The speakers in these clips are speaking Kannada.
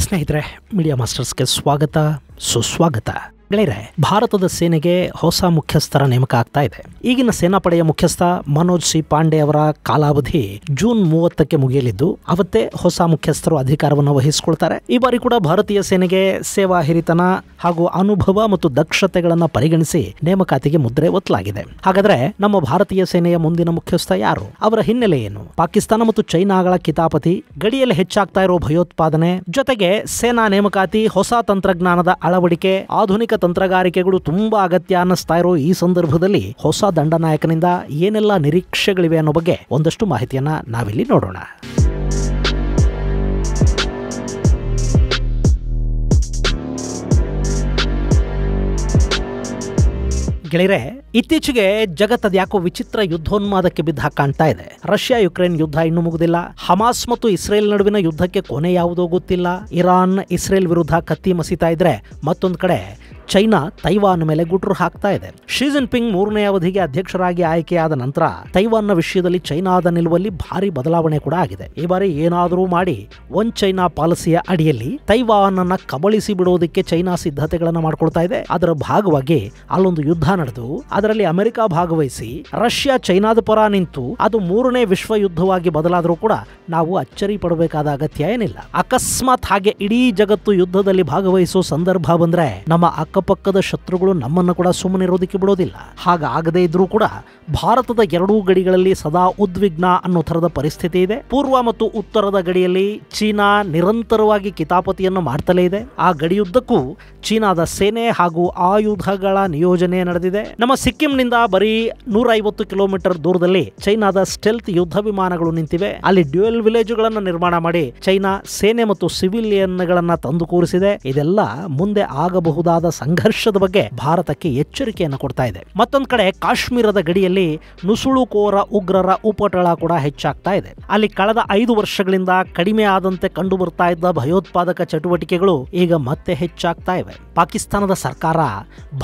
ಸ್ನೇಹಿತರೆ, ಮೀಡಿಯಾ ಮಾಸ್ಟರ್ಸ್ಗೆ ಸ್ವಾಗತ ಸುಸ್ವಾಗತ. ಗೆಳೆಯರೆ, ಭಾರತದ ಸೇನೆಗೆ ಹೊಸ ಮುಖ್ಯಸ್ಥರ ನೇಮಕ ಆಗ್ತಾ ಇದೆ. ಈಗಿನ ಸೇನಾಪಡೆಯ ಮುಖ್ಯಸ್ಥ ಮನೋಜ್ ಸಿ ಪಾಂಡೆ ಅವರ ಕಾಲಾವಧಿ ಜೂನ್ 30ಕ್ಕೆ ಮುಗಿಯಲಿದ್ದು, ಅವತ್ತೇ ಹೊಸ ಮುಖ್ಯಸ್ಥರು ಅಧಿಕಾರವನ್ನು ವಹಿಸಿಕೊಳ್ತಾರೆ. ಈ ಬಾರಿ ಕೂಡ ಭಾರತೀಯ ಸೇನೆಗೆ ಸೇವಾ ಹಿರಿತನ ಹಾಗೂ ಅನುಭವ ಮತ್ತು ದಕ್ಷತೆಗಳನ್ನು ಪರಿಗಣಿಸಿ ನೇಮಕಾತಿಗೆ ಮುದ್ರೆ ಒತ್ತಲಾಗಿದೆ. ಹಾಗಾದ್ರೆ ನಮ್ಮ ಭಾರತೀಯ ಸೇನೆಯ ಮುಂದಿನ ಮುಖ್ಯಸ್ಥ ಯಾರು? ಅವರ ಹಿನ್ನೆಲೆ ಏನು? ಪಾಕಿಸ್ತಾನ ಮತ್ತು ಚೈನಾಗಳ ಕಿತಾಪತಿ, ಗಡಿಯಲ್ಲಿ ಹೆಚ್ಚಾಗ್ತಾ ಇರೋ ಭಯೋತ್ಪಾದನೆ, ಜೊತೆಗೆ ಸೇನಾ ನೇಮಕಾತಿ, ಹೊಸ ತಂತ್ರಜ್ಞಾನದ ಅಳವಡಿಕೆ, ಆಧುನಿಕ ತಂತ್ರಗಾರಿಕೆಗಳು ತುಂಬಾ ಅಗತ್ಯ ಅನ್ನಿಸ್ತಾ ಇರೋ ಈ ಸಂದರ್ಭದಲ್ಲಿ ಹೊಸ ದಂಡನಾಯಕನಿಂದ ಏನೆಲ್ಲ ನಿರೀಕ್ಷೆಗಳಿವೆ ಅನ್ನೋ ಬಗ್ಗೆ ಒಂದಷ್ಟು ಮಾಹಿತಿಯನ್ನ ನಾವಿಲ್ಲಿ ನೋಡೋಣ. ಗೆಳೆಯರೆ, ಇತ್ತೀಚೆಗೆ ಜಗತ್ತದ ಯಾಕೋ ವಿಚಿತ್ರ ಯುದ್ಧೋನ್ಮಾದಕ್ಕೆ ಬಿದ್ದ ಕಾಣ್ತಾ ಇದೆ. ರಷ್ಯಾ ಯುಕ್ರೇನ್ ಯುದ್ಧ ಇನ್ನೂ ಮುಗುದಿಲ್ಲ. ಹಮಾಸ್ ಮತ್ತು ಇಸ್ರೇಲ್ ನಡುವಿನ ಯುದ್ಧಕ್ಕೆ ಕೊನೆ ಯಾವುದೋ ಗೊತ್ತಿಲ್ಲ. ಇರಾನ್ ಇಸ್ರೇಲ್ ವಿರುದ್ಧ ಕತ್ತಿ ಮಸೀತಾ ಇದ್ರೆ, ಮತ್ತೊಂದು ಕಡೆ ಚೈನಾ ತೈವಾನ್ ಮೇಲೆ ಗುಟ್ರು ಹಾಕ್ತಾ ಇದೆ. ಶಿ ಜಿನ್ಪಿಂಗ್ 3ನೇ ಅವಧಿಗೆ ಅಧ್ಯಕ್ಷರಾಗಿ ಆಯ್ಕೆಯಾದ ನಂತರ ತೈವಾನ್ನ ವಿಷಯದಲ್ಲಿ ಚೈನಾದ ನಿಲುವಲ್ಲಿ ಭಾರಿ ಬದಲಾವಣೆ ಕೂಡ ಆಗಿದೆ. ಈ ಬಾರಿ ಏನಾದರೂ ಮಾಡಿ ಒನ್ ಚೈನಾ ಪಾಲಿಸಿಯ ಅಡಿಯಲ್ಲಿ ತೈವಾನ್ ಅನ್ನ ಕಬಳಿಸಿ ಬಿಡುವುದಕ್ಕೆ ಚೈನಾ ಸಿದ್ಧತೆಗಳನ್ನು ಮಾಡ್ಕೊಳ್ತಾ ಇದೆ. ಅದರ ಭಾಗವಾಗಿ ಅಲ್ಲೊಂದು ಯುದ್ಧ ನಡೆದು ಅದರಲ್ಲಿ ಅಮೆರಿಕ ಭಾಗವಹಿಸಿ ರಷ್ಯಾ ಚೈನಾದ ಪರ ನಿಂತು ಅದು 3ನೇ ವಿಶ್ವ ಯುದ್ಧವಾಗಿ ಬದಲಾದರೂ ಕೂಡ ನಾವು ಅಚ್ಚರಿ ಪಡಬೇಕಾದ ಅಗತ್ಯ ಏನಿಲ್ಲ. ಅಕಸ್ಮಾತ್ ಹಾಗೆ ಇಡೀ ಜಗತ್ತು ಯುದ್ಧದಲ್ಲಿ ಭಾಗವಹಿಸೋ ಸಂದರ್ಭ ಬಂದ್ರೆ ನಮ್ಮ ಅಕ್ಕಪಕ್ಕದ ಶತ್ರುಗಳು ನಮ್ಮನ್ನು ಕೂಡ ಸುಮ್ಮನಿರೋದಕ್ಕೆ ಬಿಡೋದಿಲ್ಲ. ಹಾಗಾಗದೇ ಇದ್ರೂ ಕೂಡ ಭಾರತದ ಎರಡೂ ಗಡಿಗಳಲ್ಲಿ ಸದಾ ಉದ್ವಿಗ್ನ ಅನ್ನೋ ಥರದ ಪರಿಸ್ಥಿತಿ ಇದೆ. ಪೂರ್ವ ಮತ್ತು ಉತ್ತರದ ಗಡಿಯಲ್ಲಿ ಚೀನಾ ನಿರಂತರವಾಗಿ ಕಿತಾಪತಿಯನ್ನು ಮಾಡ್ತಲೇ ಇದೆ. ಆ ಗಡಿಯುದ್ದಕ್ಕೂ ಚೀನಾದ ಸೇನೆ ಹಾಗೂ ಆಯುಧಗಳ ನಿಯೋಜನೆ ನಡೆದಿದೆ. ನಮ್ಮ ಸಿಕ್ಕಿಂನಿಂದ ಬರೀ 150 ಕಿಲೋಮೀಟರ್ ದೂರದಲ್ಲಿ ಚೈನಾದ ಸ್ಟೆಲ್ತ್ ಯುದ್ಧ ವಿಮಾನಗಳು ನಿಂತಿವೆ. ಅಲ್ಲಿ ಡ್ಯೂಯಲ್ ವಿಲೇಜ್ಗಳನ್ನು ನಿರ್ಮಾಣ ಮಾಡಿ ಚೈನಾ ಸೇನೆ ಮತ್ತು ಸಿವಿಲಿಯನ್ಗಳನ್ನ ತಂದು ಕೂರಿಸಿದೆ. ಇದೆಲ್ಲ ಮುಂದೆ ಆಗಬಹುದಾದ ಸಂಘರ್ಷದ ಬಗ್ಗೆ ಭಾರತಕ್ಕೆ ಎಚ್ಚರಿಕೆಯನ್ನು ಕೊಡ್ತಾ ಇದೆ. ಮತ್ತೊಂದು ಕಡೆ ಕಾಶ್ಮೀರದ ಗಡಿಯಲ್ಲಿ ನುಸುಳುಕೋರ ಉಗ್ರರ ಉಪಟಳ ಕೂಡ ಹೆಚ್ಚಾಗ್ತಾ ಇದೆ. ಅಲ್ಲಿ ಕಳೆದ 5 ವರ್ಷಗಳಿಂದ ಕಡಿಮೆ ಆದಂತೆ ಕಂಡು ಬರ್ತಾ ಇದ್ದ ಭಯೋತ್ಪಾದಕ ಚಟುವಟಿಕೆಗಳು ಈಗ ಮತ್ತೆ ಹೆಚ್ಚಾಗ್ತಾ ಇವೆ. ಪಾಕಿಸ್ತಾನದ ಸರ್ಕಾರ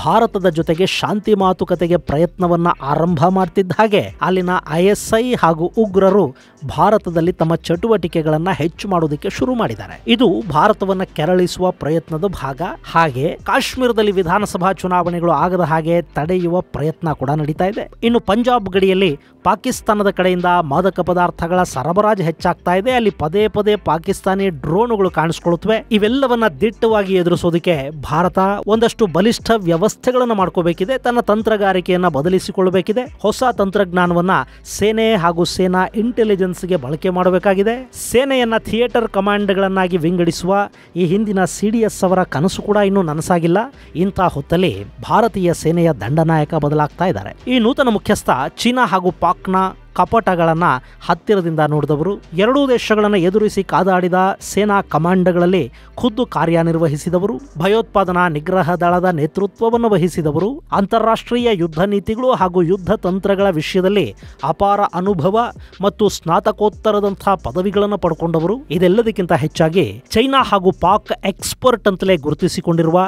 ಭಾರತದ ಜೊತೆಗೆ ಶಾಂತಿ ಮಾತುಕತೆಗೆ ಪ್ರಯತ್ನವನ್ನ ಆರಂಭ ಮಾಡ್ತಿದ್ದ ಹಾಗೆ ಅಲ್ಲಿನ ISI ಹಾಗೂ ಉಗ್ರರು ಭಾರತದಲ್ಲಿ ತಮ್ಮ ಚಟುವಟಿಕೆಗಳನ್ನ ಹೆಚ್ಚು ಮಾಡೋದಕ್ಕೆ ಶುರು ಮಾಡಿದ್ದಾರೆ. ಇದು ಭಾರತವನ್ನ ಕೆರಳಿಸುವ ಪ್ರಯತ್ನದ ಭಾಗ. ಹಾಗೆ ಕಾಶ್ಮೀರದಲ್ಲಿ ವಿಧಾನಸಭಾ ಚುನಾವಣೆಗಳು ಆಗದ ಹಾಗೆ ತಡೆಯುವ ಪ್ರಯತ್ನ ಕೂಡ ನಡೀತಾ ಇದೆ. ಇನ್ನು ಪಂಜಾಬ್ ಗಡಿಯಲ್ಲಿ ಪಾಕಿಸ್ತಾನದ ಕಡೆಯಿಂದ ಮಾದಕ ಪದಾರ್ಥಗಳ ಸರಬರಾಜು ಹೆಚ್ಚಾಗ್ತಾ ಇದೆ. ಅಲ್ಲಿ ಪದೇ ಪದೇ ಪಾಕಿಸ್ತಾನಿ ಡ್ರೋನ್ಗಳು ಕಾಣಿಸ್ಕೊಳ್ಳುತ್ತವೆ. ಇವೆಲ್ಲವನ್ನ ದಿಟ್ಟವಾಗಿ ಎದುರಿಸೋದಕ್ಕೆ ಭಾರತ ಒಂದಷ್ಟು ಬಲಿಷ್ಠ ವ್ಯವಸ್ಥೆಗಳನ್ನು ಮಾಡ್ಕೋಬೇಕಿದೆ. ತನ್ನ ತಂತ್ರಗಾರಿಕೆಯನ್ನ ಬದಲಿಸಿಕೊಳ್ಳಬೇಕಿದೆ. ಹೊಸ ತಂತ್ರಜ್ಞಾನವನ್ನ ಸೇನೆ ಹಾಗೂ ಸೇನಾ ಇಂಟೆಲಿಜೆನ್ಸ್ಗೆ ಬಳಕೆ ಮಾಡಬೇಕಾಗಿದೆ. ಸೇನೆಯನ್ನ ಥಿಯೇಟರ್ ಕಮಾಂಡ್ಗಳನ್ನಾಗಿ ವಿಂಗಡಿಸುವ ಈ ಹಿಂದಿನ CDS ಅವರ ಕನಸು ಕೂಡ ಇನ್ನೂ ನನಸಾಗಿಲ್ಲ. ಇಂಥ ಹೊತ್ತಲ್ಲಿ ಭಾರತೀಯ ಸೇನೆಯ ದಂಡನಾಯಕ ಬದಲಾಗ್ತಾ ಇದ್ದಾರೆ. ಈ ನೂತನ ಮುಖ್ಯಸ್ಥ ಚೀನಾ ಹಾಗೂ ಪಾಕ್ನ ಕಪಟಗಳನ್ನ ಹತ್ತಿರದಿಂದ ನೋಡಿದವರು, ಎರಡೂ ದೇಶಗಳನ್ನು ಎದುರಿಸಿ ಕಾದಾಡಿದ ಸೇನಾ ಕಮಾಂಡ್ಗಳಲ್ಲಿ ಖುದ್ದು ಕಾರ್ಯನಿರ್ವಹಿಸಿದವರು, ಭಯೋತ್ಪಾದನಾ ನಿಗ್ರಹ ದಳದ ನೇತೃತ್ವವನ್ನು ವಹಿಸಿದವರು, ಅಂತಾರಾಷ್ಟ್ರೀಯ ಯುದ್ಧ ನೀತಿಗಳು ಹಾಗೂ ಯುದ್ಧ ತಂತ್ರಗಳ ವಿಷಯದಲ್ಲಿ ಅಪಾರ ಅನುಭವ ಮತ್ತು ಸ್ನಾತಕೋತ್ತರದಂತಹ ಪದವಿಗಳನ್ನು ಪಡ್ಕೊಂಡವರು. ಇದೆಲ್ಲದಕ್ಕಿಂತ ಹೆಚ್ಚಾಗಿ ಚೈನಾ ಹಾಗೂ ಪಾಕ್ ಎಕ್ಸ್ಪರ್ಟ್ ಅಂತಲೇ ಗುರುತಿಸಿಕೊಂಡಿರುವ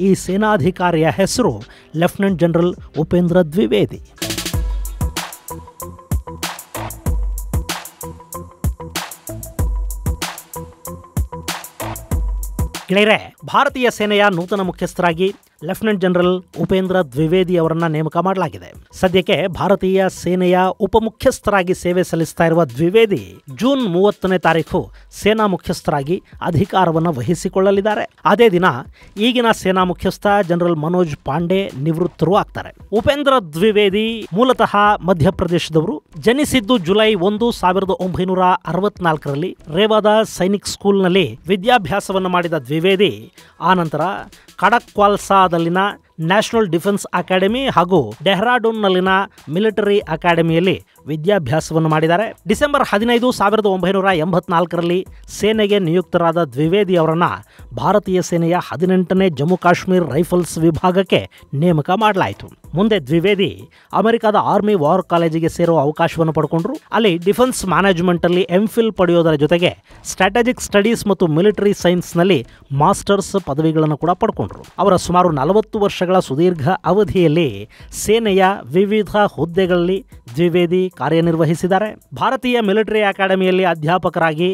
ಈ ಸೇನಾಧಿಕಾರಿಯ ಹೆಸರು ಲೆಫ್ಟಿನೆಂಟ್ ಜನರಲ್ ಉಪೇಂದ್ರ ದ್ವಿವೇದಿ. ಗೆಳೆಯರೆ, ಭಾರತೀಯ ಸೇನೆಯ ನೂತನ ಮುಖ್ಯಸ್ಥರಾಗಿ ಲೆಫ್ಟಿನೆಂಟ್ ಜನರಲ್ ಉಪೇಂದ್ರ ದ್ವಿವೇದಿ ಅವರನ್ನ ನೇಮಕ ಮಾಡಲಾಗಿದೆ. ಸದ್ಯಕ್ಕೆ ಭಾರತೀಯ ಸೇನೆಯ ಉಪಮುಖ್ಯಸ್ಥರಾಗಿ ಸೇವೆ ಸಲ್ಲಿಸ್ತಾ ಇರುವ ದ್ವಿವೇದಿ ಜೂನ್ 30ನೇ ತಾರೀಕು ಸೇನಾ ಮುಖ್ಯಸ್ಥರಾಗಿ ಅಧಿಕಾರವನ್ನು ವಹಿಸಿಕೊಳ್ಳಲಿದ್ದಾರೆ. ಅದೇ ದಿನ ಈಗಿನ ಸೇನಾ ಮುಖ್ಯಸ್ಥ ಜನರಲ್ ಮನೋಜ್ ಪಾಂಡೆ ನಿವೃತ್ತರು ಆಗ್ತಾರೆ. ಉಪೇಂದ್ರ ದ್ವಿವೇದಿ ಮೂಲತಃ ಮಧ್ಯಪ್ರದೇಶದವರು. ಜನಿಸಿದ್ದು ಜುಲೈ 1, 1964ರಲ್ಲಿ ರೇವಾದ ಸೈನಿಕ್ ಸ್ಕೂಲ್ನಲ್ಲಿ ವಿದ್ಯಾಭ್ಯಾಸವನ್ನು ಮಾಡಿದ ದ್ವಿವೇದಿ ಆನಂತರ ಖಡಕ್ವಾಲ್ಸಾದಲ್ಲಿನ ನ್ಯಾಷನಲ್ ಡಿಫೆನ್ಸ್ ಅಕಾಡೆಮಿ ಹಾಗೂ ಡೆಹ್ರಾಡೂನ್ನಲ್ಲಿನ ಮಿಲಿಟರಿ ಅಕಾಡೆಮಿಯಲ್ಲಿ ವಿದ್ಯಾಭ್ಯಾಸವನ್ನು ಮಾಡಿದ್ದಾರೆ. ಡಿಸೆಂಬರ್ 15, 1984ರಲ್ಲಿ ಸೇನೆಗೆ ನಿಯುಕ್ತರಾದ ದ್ವಿವೇದಿ ಅವರನ್ನ ಭಾರತೀಯ ಸೇನೆಯ 18ನೇ ಜಮ್ಮು ಕಾಶ್ಮೀರ್ ರೈಫಲ್ಸ್ ವಿಭಾಗಕ್ಕೆ ನೇಮಕ ಮಾಡಲಾಯಿತು. ಮುಂದೆ ದ್ವಿವೇದಿ ಅಮೆರಿಕದ ಆರ್ಮಿ ವಾರ್ ಕಾಲೇಜಿಗೆ ಸೇರೋ ಅವಕಾಶವನ್ನು ಪಡ್ಕೊಂಡ್ರು. ಅಲ್ಲಿ ಡಿಫೆನ್ಸ್ ಮ್ಯಾನೇಜ್ಮೆಂಟ್ ಅಲ್ಲಿ MPhil ಪಡೆಯೋದರ ಜೊತೆಗೆ ಸ್ಟ್ರಾಟಜಿಕ್ ಸ್ಟಡೀಸ್ ಮತ್ತು ಮಿಲಿಟರಿ ಸೈನ್ಸ್ ನಲ್ಲಿ ಮಾಸ್ಟರ್ಸ್ ಪದವಿಗಳನ್ನು ಕೂಡ ಪಡ್ಕೊಂಡ್ರು. ಅವರ ಸುಮಾರು 40 ವರ್ಷಗಳ ವರ್ಷಗಳ ಸುದೀರ್ಘ ಅವಧಿಯಲ್ಲಿ ಸೇನೆಯ ವಿವಿಧ ಹುದ್ದೆಗಳಲ್ಲಿ ದ್ವಿವೇದಿ ಕಾರ್ಯನಿರ್ವಹಿಸಿದ್ದಾರೆ. ಭಾರತೀಯ ಮಿಲಿಟರಿ ಅಕಾಡೆಮಿಯಲ್ಲಿ ಅಧ್ಯಾಪಕರಾಗಿ,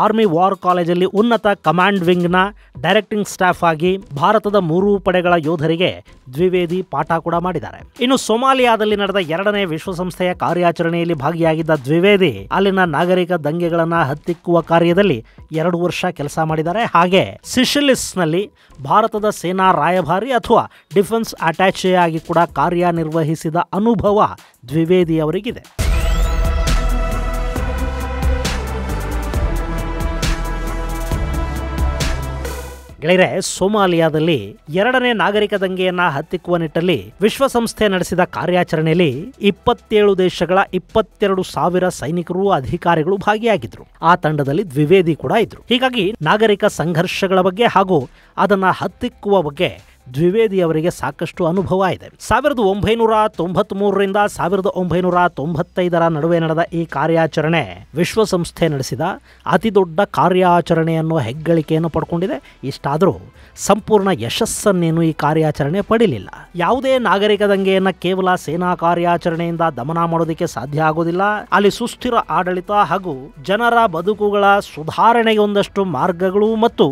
ಆರ್ಮಿ ವಾರ್ ಕಾಲೇಜಲ್ಲಿ ಉನ್ನತ ಕಮಾಂಡ್ ವಿಂಗ್ನ ಡೈರೆಕ್ಟಿಂಗ್ ಸ್ಟಾಫ್ ಆಗಿ ಭಾರತದ 3 ಪಡೆಗಳ ಯೋಧರಿಗೆ ದ್ವಿವೇದಿ ಪಾಠ ಕೂಡ ಮಾಡಿದ್ದಾರೆ. ಇನ್ನು ಸೊಮಾಲಿಯಾದಲ್ಲಿ ನಡೆದ 2ನೇ ವಿಶ್ವಸಂಸ್ಥೆಯ ಕಾರ್ಯಾಚರಣೆಯಲ್ಲಿ ಭಾಗಿಯಾಗಿದ್ದ ದ್ವಿವೇದಿ ಅಲ್ಲಿನ ನಾಗರಿಕ ದಂಗೆಗಳನ್ನ ಹತ್ತಿಕ್ಕುವ ಕಾರ್ಯದಲ್ಲಿ 2 ವರ್ಷ ಕೆಲಸ ಮಾಡಿದ್ದಾರೆ. ಹಾಗೆ ಸಿಷೆಲಿಸ್ನಲ್ಲಿ ಭಾರತದ ಸೇನಾ ರಾಯಭಾರಿ ಅಥವಾ ಡಿಫೆನ್ಸ್ ಅಟ್ಯಾಚೆ ಆಗಿ ಕೂಡ ಕಾರ್ಯನಿರ್ವಹಿಸಿದ ಅನುಭವ ದ್ವಿವೇದಿ ಅವರಿಗಿದೆ. ಗೆಳೆಯರೆ, ಸೊಮಾಲಿಯಾದಲ್ಲಿ 2ನೇ ನಾಗರಿಕ ದಂಗೆಯನ್ನ ಹತ್ತಿಕ್ಕುವ ನಿಟ್ಟಲ್ಲಿ ವಿಶ್ವಸಂಸ್ಥೆ ನಡೆಸಿದ ಕಾರ್ಯಾಚರಣೆಯಲ್ಲಿ 27 ದೇಶಗಳ 22,000 ಸೈನಿಕರು, ಅಧಿಕಾರಿಗಳು ಭಾಗಿಯಾಗಿದ್ರು. ಆ ತಂಡದಲ್ಲಿ ದ್ವಿವೇದಿ ಕೂಡ ಇದ್ರು. ಹೀಗಾಗಿ ನಾಗರಿಕ ಸಂಘರ್ಷಗಳ ಬಗ್ಗೆ ಹಾಗೂ ಅದನ್ನ ಹತ್ತಿಕ್ಕುವ ಬಗ್ಗೆ ದ್ವಿವೇದಿ ಅವರಿಗೆ ಸಾಕಷ್ಟು ಅನುಭವ ಇದೆ. 1993ರಿಂದ 1995 ನಡುವೆ ನಡೆದ ಈ ಕಾರ್ಯಾಚರಣೆ ವಿಶ್ವಸಂಸ್ಥೆ ನಡೆಸಿದ ಅತಿದೊಡ್ಡ ಕಾರ್ಯಾಚರಣೆ ಅನ್ನೋ ಹೆಗ್ಗಳಿಕೆಯನ್ನು ಪಡ್ಕೊಂಡಿದೆ. ಇಷ್ಟಾದರೂ ಸಂಪೂರ್ಣ ಯಶಸ್ಸನ್ನೇನು ಈ ಕಾರ್ಯಾಚರಣೆ ಪಡೀಲಿಲ್ಲ. ಯಾವುದೇ ನಾಗರಿಕ ದಂಗೆಯನ್ನ ಕೇವಲ ಸೇನಾ ಕಾರ್ಯಾಚರಣೆಯಿಂದ ದಮನ ಮಾಡೋದಕ್ಕೆ ಸಾಧ್ಯ ಆಗೋದಿಲ್ಲ. ಅಲ್ಲಿ ಸುಸ್ಥಿರ ಆಡಳಿತ ಹಾಗೂ ಜನರ ಬದುಕುಗಳ ಸುಧಾರಣೆಗೆ ಒಂದಷ್ಟು ಮಾರ್ಗಗಳು ಮತ್ತು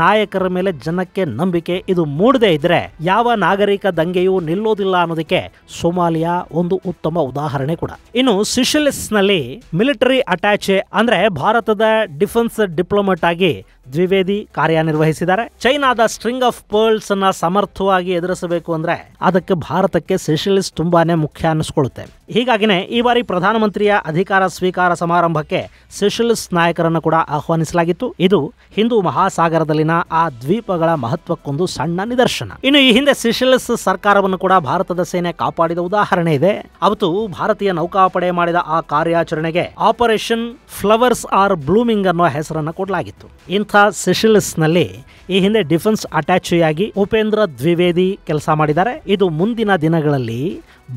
ನಾಯಕರ ಮೇಲೆ ಜನಕ್ಕೆ ನಂಬಿಕೆ ಇದು ಮೂಡದೇ ಇದ್ರೆ ಯಾವ ನಾಗರಿಕ ದಂಗೆಯೂ ನಿಲ್ಲೋದಿಲ್ಲ ಅನ್ನೋದಕ್ಕೆ ಸೊಮಾಲಿಯಾ ಒಂದು ಉತ್ತಮ ಉದಾಹರಣೆ ಕೂಡ. ಇನ್ನು ಸಿಷೆಲಿಸ್ನಲ್ಲಿ ಮಿಲಿಟರಿ ಅಟ್ಯಾಚೆ ಅಂದ್ರೆ ಭಾರತದ ಡಿಫೆನ್ಸ್ ಡಿಪ್ಲೊಮೆಟ್ ಆಗಿ ದ್ವಿವೇದಿ ಕಾರ್ಯನಿರ್ವಹಿಸಿದ್ದಾರೆ. ಚೈನಾದ ಸ್ಟ್ರಿಂಗ್ ಆಫ್ ಪರ್ಲ್ಸ್ ಅನ್ನ ಸಮರ್ಥವಾಗಿ ಎದುರಿಸಬೇಕು ಅಂದ್ರೆ ಅದಕ್ಕೆ ಭಾರತಕ್ಕೆ ಸಿಷೆಲಿಸ್ ತುಂಬಾನೇ ಮುಖ್ಯ ಅನ್ನಿಸ್ಕೊಳ್ಳುತ್ತೆ. ಹೀಗಾಗಿನೇ ಈ ಬಾರಿ ಪ್ರಧಾನಮಂತ್ರಿಯ ಅಧಿಕಾರ ಸ್ವೀಕಾರ ಸಮಾರಂಭಕ್ಕೆ ಸಿಷೆಲಿಸ್ ನಾಯಕರನ್ನು ಕೂಡ ಆಹ್ವಾನಿಸಲಾಗಿತ್ತು. ಇದು ಹಿಂದೂ ಮಹಾಸಾಗರದಲ್ಲಿನ ಆ ದ್ವೀಪಗಳ ಮಹತ್ವಕ್ಕೊಂದು ಸಣ್ಣ ನಿದರ್ಶನ. ಇನ್ನು ಈ ಹಿಂದೆ ಸಿಷೆಲಿಸ್ ಸರ್ಕಾರವನ್ನು ಕೂಡ ಭಾರತದ ಸೇನೆ ಕಾಪಾಡಿದ ಉದಾಹರಣೆ ಇದೆ. ಅವತ್ತು ಭಾರತೀಯ ನೌಕಾಪಡೆ ಮಾಡಿದ ಆ ಕಾರ್ಯಾಚರಣೆಗೆ ಆಪರೇಷನ್ ಫ್ಲವರ್ಸ್ ಆರ್ ಬ್ಲೂಮಿಂಗ್ ಅನ್ನೋ ಹೆಸರನ್ನು ಕೊಡಲಾಗಿತ್ತು. ಇಂಥ ಸಿಷೆಲಿಸ್ನಲ್ಲಿ ಈ ಹಿಂದೆ ಡಿಫೆನ್ಸ್ ಅಟ್ಯಾಚೆಯಾಗಿ ಉಪೇಂದ್ರ ದ್ವಿವೇದಿ ಕೆಲಸ ಮಾಡಿದ್ದಾರೆ. ಇದು ಮುಂದಿನ ದಿನಗಳಲ್ಲಿ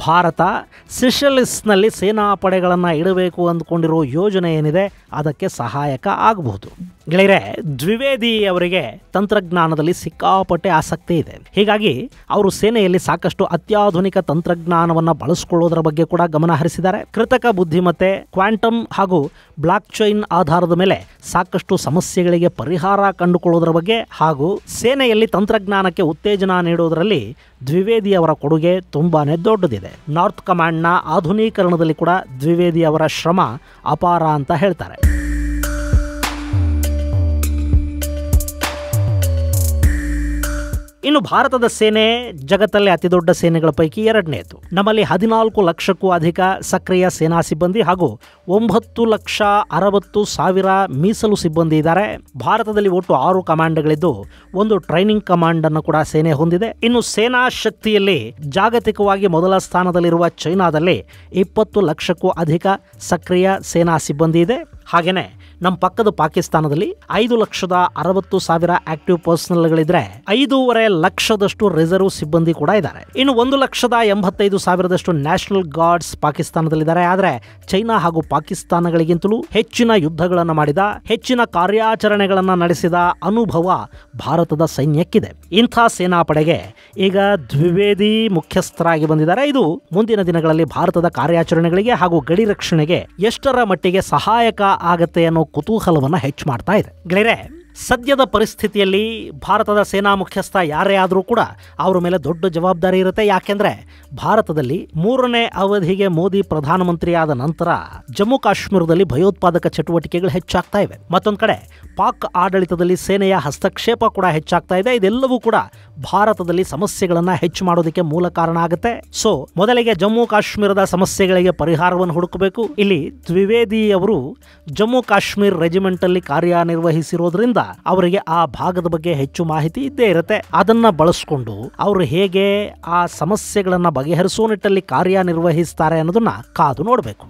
ಭಾರತ ಸಿಷೆಲಿಸ್ನಲ್ಲಿ ಸೇನಾ ಪಡೆಗಳನ್ನು ಇಡಬೇಕು ಅಂದ್ಕೊಂಡಿರೋ ಯೋಜನೆ ಏನಿದೆ ಅದಕ್ಕೆ ಸಹಾಯಕ ಆಗಬಹುದು. ಗೆಳೆಯರೆ, ದ್ವಿವೇದಿ ಅವರಿಗೆ ತಂತ್ರಜ್ಞಾನದಲ್ಲಿ ಸಿಕ್ಕಾಪಟ್ಟೆ ಆಸಕ್ತಿ ಇದೆ. ಹೀಗಾಗಿ ಅವರು ಸೇನೆಯಲ್ಲಿ ಸಾಕಷ್ಟು ಅತ್ಯಾಧುನಿಕ ತಂತ್ರಜ್ಞಾನವನ್ನು ಬಳಸಿಕೊಳ್ಳೋದರ ಬಗ್ಗೆ ಕೂಡ ಗಮನ ಹರಿಸಿದ್ದಾರೆ. ಕೃತಕ ಬುದ್ಧಿಮತ್ತೆ, ಕ್ವಾಂಟಮ್ ಹಾಗೂ ಬ್ಲಾಕ್ ಚೈನ್ ಆಧಾರದ ಮೇಲೆ ಸಾಕಷ್ಟು ಸಮಸ್ಯೆಗಳಿಗೆ ಪರಿಹಾರ ಕಂಡುಕೊಳ್ಳೋದರ ಬಗ್ಗೆ ಹಾಗೂ ಸೇನೆಯಲ್ಲಿ ತಂತ್ರಜ್ಞಾನಕ್ಕೆ ಉತ್ತೇಜನ ನೀಡೋದರಲ್ಲಿ ದ್ವಿವೇದಿ ಅವರ ಕೊಡುಗೆ ತುಂಬಾನೇ ದೊಡ್ಡದಿದೆ. ನಾರ್ತ್ ಕಮಾಂಡ್ನ ಆಧುನೀಕರಣದಲ್ಲಿ ಕೂಡ ದ್ವಿವೇದಿ ಅವರ ಶ್ರಮ ಅಪಾರ ಅಂತ ಹೇಳ್ತಾರೆ. ಇನ್ನು ಭಾರತದ ಸೇನೆ ಜಗತ್ತಲ್ಲೇ ಅತಿದೊಡ್ಡ ಸೇನೆಗಳ ಪೈಕಿ 2ನೇದು. ನಮ್ಮಲ್ಲಿ 14 ಲಕ್ಷಕ್ಕೂ ಅಧಿಕ ಸಕ್ರಿಯ ಸೇನಾ ಸಿಬ್ಬಂದಿ ಹಾಗೂ 9,60,000 ಮೀಸಲು ಸಿಬ್ಬಂದಿ ಇದ್ದಾರೆ. ಭಾರತದಲ್ಲಿ ಒಟ್ಟು 6 ಕಮಾಂಡ್ಗಳಿದ್ದು ಒಂದು ಟ್ರೈನಿಂಗ್ ಕಮಾಂಡ್ ಅನ್ನು ಕೂಡ ಸೇನೆ ಹೊಂದಿದೆ. ಇನ್ನು ಸೇನಾ ಶಕ್ತಿಯಲ್ಲಿ ಜಾಗತಿಕವಾಗಿ ಮೊದಲ ಸ್ಥಾನದಲ್ಲಿರುವ ಚೈನಾದಲ್ಲಿ 20 ಲಕ್ಷಕ್ಕೂ ಅಧಿಕ ಸಕ್ರಿಯ ಸೇನಾ ಸಿಬ್ಬಂದಿ ಇದೆ. ಹಾಗೇನೆ ನಮ್ಮ ಪಕ್ಕದ ಪಾಕಿಸ್ತಾನದಲ್ಲಿ 5,60,000 ಆಕ್ಟಿವ್ ಪರ್ಸನಲ್ಗಳಿದ್ರೆ 5.5 ಲಕ್ಷದಷ್ಟು ರಿಸರ್ವ್ ಸಿಬ್ಬಂದಿ ಕೂಡ ಇದ್ದಾರೆ. ಇನ್ನು 1,85,000 ನ್ಯಾಷನಲ್ ಗಾರ್ಡ್ಸ್ ಪಾಕಿಸ್ತಾನದಲ್ಲಿದ್ದಾರೆ. ಆದರೆ ಚೈನಾ ಹಾಗೂ ಪಾಕಿಸ್ತಾನಗಳಿಗಿಂತಲೂ ಹೆಚ್ಚಿನ ಯುದ್ಧಗಳನ್ನು ಮಾಡಿದ, ಹೆಚ್ಚಿನ ಕಾರ್ಯಾಚರಣೆಗಳನ್ನು ನಡೆಸಿದ ಅನುಭವ ಭಾರತದ ಸೈನ್ಯಕ್ಕಿದೆ. ಇಂಥ ಸೇನಾಪಡೆಗೆ ಈಗ ದ್ವಿವೇದಿ ಮುಖ್ಯಸ್ಥರಾಗಿ ಬಂದಿದ್ದಾರೆ. ಇದು ಮುಂದಿನ ದಿನಗಳಲ್ಲಿ ಭಾರತದ ಕಾರ್ಯಾಚರಣೆಗಳಿಗೆ ಹಾಗೂ ಗಡಿ ರಕ್ಷಣೆಗೆ ಎಷ್ಟರ ಮಟ್ಟಿಗೆ ಸಹಾಯಕ ಆಗತ್ತೆ ಅನ್ನೋ ಕುತೂಹಲವನ್ನು ಹೆಚ್ಚು ಮಾಡ್ತಾ ಇದೆ. ಗೆಳೆಯರೆ, ಸದ್ಯದ ಪರಿಸ್ಥಿತಿಯಲ್ಲಿ ಭಾರತದ ಸೇನಾ ಮುಖ್ಯಸ್ಥ ಯಾರೇ ಆದರೂ ಕೂಡ ಅವರ ಮೇಲೆ ದೊಡ್ಡ ಜವಾಬ್ದಾರಿ ಇರುತ್ತೆ. ಯಾಕೆಂದ್ರೆ ಭಾರತದಲ್ಲಿ 3ನೇ ಅವಧಿಗೆ ಮೋದಿ ಪ್ರಧಾನಮಂತ್ರಿ ಆದ ನಂತರ ಜಮ್ಮು ಕಾಶ್ಮೀರದಲ್ಲಿ ಭಯೋತ್ಪಾದಕ ಚಟುವಟಿಕೆಗಳು ಹೆಚ್ಚಾಗ್ತಾ ಇವೆ. ಮತ್ತೊಂದು ಕಡೆ ಪಾಕ್ ಆಡಳಿತದಲ್ಲಿ ಸೇನೆಯ ಹಸ್ತಕ್ಷೇಪ ಕೂಡ ಹೆಚ್ಚಾಗ್ತಾ ಇದೆ. ಇದೆಲ್ಲವೂ ಕೂಡ ಭಾರತದಲ್ಲಿ ಸಮಸ್ಯೆಗಳನ್ನ ಹೆಚ್ಚು ಮಾಡೋದಕ್ಕೆ ಮೂಲ ಕಾರಣ ಆಗುತ್ತೆ. ಸೊ ಮೊದಲಿಗೆ ಜಮ್ಮು ಕಾಶ್ಮೀರದ ಸಮಸ್ಯೆಗಳಿಗೆ ಪರಿಹಾರವನ್ನು ಹುಡುಕಬೇಕು. ಇಲ್ಲಿ ದ್ವಿವೇದಿ ಅವರು ಜಮ್ಮು ಕಾಶ್ಮೀರ್ ರೆಜಿಮೆಂಟ್ ಅಲ್ಲಿ ಕಾರ್ಯನಿರ್ವಹಿಸಿರೋದ್ರಿಂದ ಅವರಿಗೆ ಆ ಭಾಗದ ಬಗ್ಗೆ ಹೆಚ್ಚು ಮಾಹಿತಿ ಇದ್ದೇ ಇರುತ್ತೆ. ಅದನ್ನ ಬಳಸಿಕೊಂಡು ಅವರು ಹೇಗೆ ಆ ಸಮಸ್ಯೆಗಳನ್ನ ಬಗೆಹರಿಸುವ ನಿಟ್ಟಲ್ಲಿ ಕಾರ್ಯನಿರ್ವಹಿಸ್ತಾರೆ ಅನ್ನೋದನ್ನ ಕಾದು ನೋಡಬೇಕು.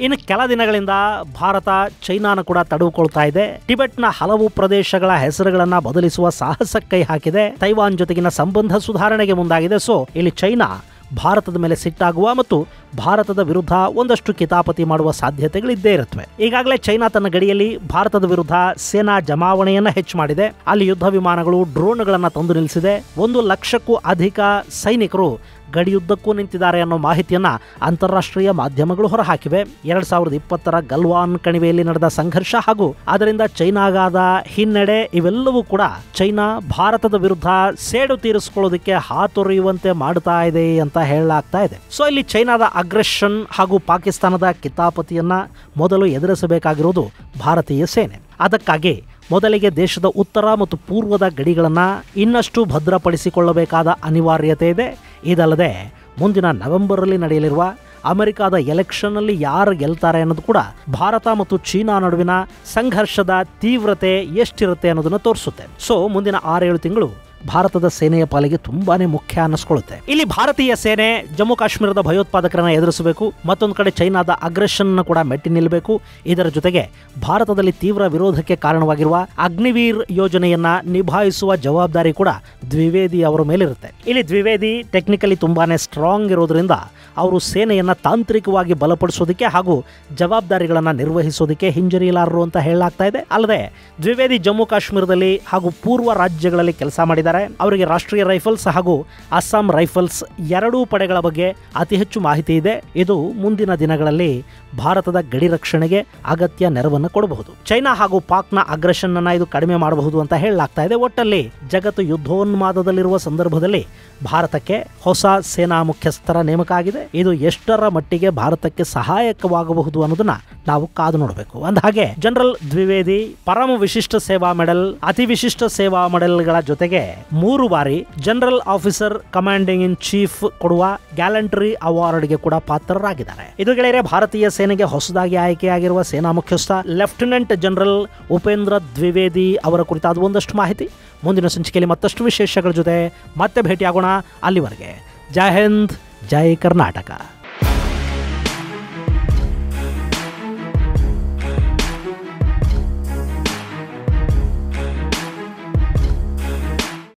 ಇನ್ನು ಕೆಲ ದಿನಗಳಿಂದ ಭಾರತ ಚೈನಾನ ಕೂಡ ತಡೆದುಕೊಳ್ತಾ ಇದೆ. ಟಿಬೆಟ್ನ ಹಲವು ಪ್ರದೇಶಗಳ ಹೆಸರುಗಳನ್ನ ಬದಲಿಸುವ ಸಾಹಸ ಕೈ ಹಾಕಿದೆ. ತೈವಾನ್ ಜೊತೆಗಿನ ಸಂಬಂಧ ಸುಧಾರಣೆಗೆ ಮುಂದಾಗಿದೆ. ಸೊ ಇಲ್ಲಿ ಚೈನಾ ಭಾರತದ ಮೇಲೆ ಸಿಟ್ಟಾಗುವ ಮತ್ತು ಭಾರತದ ವಿರುದ್ಧ ಒಂದಷ್ಟು ಕಿತಾಪತಿ ಮಾಡುವ ಸಾಧ್ಯತೆಗಳಿದ್ದೇ ಇರುತ್ತವೆ. ಈಗಾಗಲೇ ಚೈನಾ ತನ್ನ ಗಡಿಯಲ್ಲಿ ಭಾರತದ ವಿರುದ್ಧ ಸೇನಾ ಜಮಾವಣೆಯನ್ನ ಹೆಚ್ಚು ಮಾಡಿದೆ. ಅಲ್ಲಿ ಯುದ್ಧ ವಿಮಾನಗಳು, ಡ್ರೋನ್ಗಳನ್ನು ತಂದು ನಿಲ್ಲಿಸಿದೆ. 1,00,000ಕ್ಕೂ ಅಧಿಕ ಸೈನಿಕರು ಗಡಿಯುದ್ದಕ್ಕೂ ನಿಂತಿದ್ದಾರೆ ಅನ್ನೋ ಮಾಹಿತಿಯನ್ನ ಅಂತಾರಾಷ್ಟ್ರೀಯ ಮಾಧ್ಯಮಗಳು ಹೊರಹಾಕಿವೆ. 2020ರ ಗಲ್ವಾನ್ ಕಣಿವೆಯಲ್ಲಿ ನಡೆದ ಸಂಘರ್ಷ ಹಾಗೂ ಅದರಿಂದ ಚೈನಾಗಾದ ಹಿನ್ನಡೆ ಇವೆಲ್ಲವೂ ಕೂಡ ಚೈನಾ ಭಾರತದ ವಿರುದ್ಧ ಸೇಡು ತೀರಿಸಿಕೊಳ್ಳೋದಕ್ಕೆ ಹಾತೊರೆಯುವಂತೆ ಮಾಡ್ತಾ ಇದೆ ಅಂತ ಹೇಳಲಾಗ್ತಾ ಇದೆ. ಸೊ ಇಲ್ಲಿ ಚೈನಾದ ಅಗ್ರೆಷನ್ ಹಾಗೂ ಪಾಕಿಸ್ತಾನದ ಕಿತಾಪತಿಯನ್ನ ಮೊದಲು ಎದುರಿಸಬೇಕಾಗಿರೋದು ಭಾರತೀಯ ಸೇನೆ. ಅದಕ್ಕಾಗಿ ಮೊದಲಿಗೆ ದೇಶದ ಉತ್ತರ ಮತ್ತು ಪೂರ್ವದ ಗಡಿಗಳನ್ನು ಇನ್ನಷ್ಟು ಭದ್ರಪಡಿಸಿಕೊಳ್ಳಬೇಕಾದ ಅನಿವಾರ್ಯತೆ ಇದೆ. ಇದಲ್ಲದೆ ಮುಂದಿನ ನವೆಂಬರಲ್ಲಿ ನಡೆಯಲಿರುವ ಅಮೆರಿಕಾದ ಎಲೆಕ್ಷನ್ನಲ್ಲಿ ಯಾರು ಗೆಲ್ತಾರೆ ಅನ್ನೋದು ಕೂಡ ಭಾರತ ಮತ್ತು ಚೀನಾ ನಡುವಿನ ಸಂಘರ್ಷದ ತೀವ್ರತೆ ಎಷ್ಟಿರುತ್ತೆ ಅನ್ನೋದನ್ನು ತೋರಿಸುತ್ತೆ. ಸೊ ಮುಂದಿನ 6-7 ತಿಂಗಳು ಭಾರತದ ಸೇನೆಯ ಪಾಲಿಗೆ ತುಂಬಾನೇ ಮುಖ್ಯ ಅನ್ನಿಸ್ಕೊಳ್ಳುತ್ತೆ. ಇಲ್ಲಿ ಭಾರತೀಯ ಸೇನೆ ಜಮ್ಮು ಕಾಶ್ಮೀರದ ಭಯೋತ್ಪಾದಕರನ್ನ ಎದುರಿಸಬೇಕು, ಮತ್ತೊಂದು ಕಡೆ ಚೈನಾದ ಅಗ್ರೆಷನ್ ಕೂಡ ಮೆಟ್ಟಿ ನಿಲ್ಲಬೇಕು. ಇದರ ಜೊತೆಗೆ ಭಾರತದಲ್ಲಿ ತೀವ್ರ ವಿರೋಧಕ್ಕೆ ಕಾರಣವಾಗಿರುವ ಅಗ್ನಿವೀರ್ ಯೋಜನೆಯನ್ನ ನಿಭಾಯಿಸುವ ಜವಾಬ್ದಾರಿ ಕೂಡ ದ್ವಿವೇದಿ ಅವರ ಮೇಲಿರುತ್ತೆ. ಇಲ್ಲಿ ದ್ವಿವೇದಿ ಟೆಕ್ನಿಕಲಿ ತುಂಬಾನೇ ಸ್ಟ್ರಾಂಗ್ ಇರೋದ್ರಿಂದ ಅವರು ಸೇನೆಯನ್ನ ತಾಂತ್ರಿಕವಾಗಿ ಬಲಪಡಿಸೋದಕ್ಕೆ ಹಾಗೂ ಜವಾಬ್ದಾರಿಗಳನ್ನು ನಿರ್ವಹಿಸೋದಕ್ಕೆ ಹಿಂಜರಿಯಲಾರರು ಅಂತ ಹೇಳಲಾಗ್ತಾ ಇದೆ. ಅಲ್ಲದೆ ದ್ವಿವೇದಿ ಜಮ್ಮು ಕಾಶ್ಮೀರದಲ್ಲಿ ಹಾಗೂ ಪೂರ್ವ ರಾಜ್ಯಗಳಲ್ಲಿ ಕೆಲಸ ಮಾಡಿದ್ದಾರೆ. ಅವರಿಗೆ ರಾಷ್ಟ್ರೀಯ ರೈಫಲ್ಸ್ ಹಾಗೂ ಅಸ್ಸಾಂ ರೈಫಲ್ಸ್ ಎರಡೂ ಪಡೆಗಳ ಬಗ್ಗೆ ಅತಿ ಹೆಚ್ಚು ಮಾಹಿತಿ ಇದೆ. ಇದು ಮುಂದಿನ ದಿನಗಳಲ್ಲಿ ಭಾರತದ ಗಡಿ ರಕ್ಷಣೆಗೆ ಅಗತ್ಯ ನೆರವನ್ನು ಕೊಡಬಹುದು. ಚೈನಾ ಹಾಗೂ ಪಾಕ್ನ ಅಗ್ರೆಷನ್ ಅನ್ನ ಇದು ಕಡಿಮೆ ಮಾಡಬಹುದು ಅಂತ ಹೇಳಲಾಗ್ತಾ ಇದೆ. ಒಟ್ಟಲ್ಲಿ ಜಗತ್ತು ಯುದ್ಧೋನ್ಮಾದದಲ್ಲಿರುವ ಸಂದರ್ಭದಲ್ಲಿ ಭಾರತಕ್ಕೆ ಹೊಸ ಸೇನಾ ಮುಖ್ಯಸ್ಥರ ನೇಮಕ ಆಗಿದೆ. ಇದು ಎಷ್ಟರ ಮಟ್ಟಿಗೆ ಭಾರತಕ್ಕೆ ಸಹಾಯಕವಾಗಬಹುದು ಅನ್ನೋದನ್ನ ನಾವು ಕಾದು ನೋಡಬೇಕು. ಅಂದಹಾಗೆ ಜನರಲ್ ದ್ವಿವೇದಿ ಪರಮ ವಿಶಿಷ್ಟ ಸೇವಾ ಮೆಡಲ್, ಅತಿ ವಿಶಿಷ್ಟ ಸೇವಾ ಮೆಡಲ್ಗಳ ಜೊತೆಗೆ 3 ಬಾರಿ general officer commanding in chief ಕೊಡುವ ಗ್ಯಾಲಂಟ್ರಿ ಅವಾರ್ಡ್ಗೆ ಕೂಡ ಪಾತ್ರರಾಗಿದ್ದಾರೆ. ಇದು ಗೆಳೆಯರೆ ಭಾರತೀಯ ಸೇನೆಗೆ ಹೊಸದಾಗಿ ಆಯ್ಕೆಯಾಗಿರುವ ಸೇನಾ ಮುಖ್ಯಸ್ಥ ಲೆಫ್ಟಿನೆಂಟ್ ಜನರಲ್ ಉಪೇಂದ್ರ ದ್ವಿವೇದಿ ಅವರ ಕುರಿತಾದ ಒಂದಷ್ಟು ಮಾಹಿತಿ. ಮುಂದಿನ ಸಂಚಿಕೆಯಲ್ಲಿ ಮತ್ತಷ್ಟು ವಿಶೇಷಗಳ ಜೊತೆ ಮತ್ತೆ ಭೇಟಿಯಾಗೋಣ. ಅಲ್ಲಿವರೆಗೆ ಜೈ ಹಿಂದ್, ಜೈ ಕರ್ನಾಟಕ.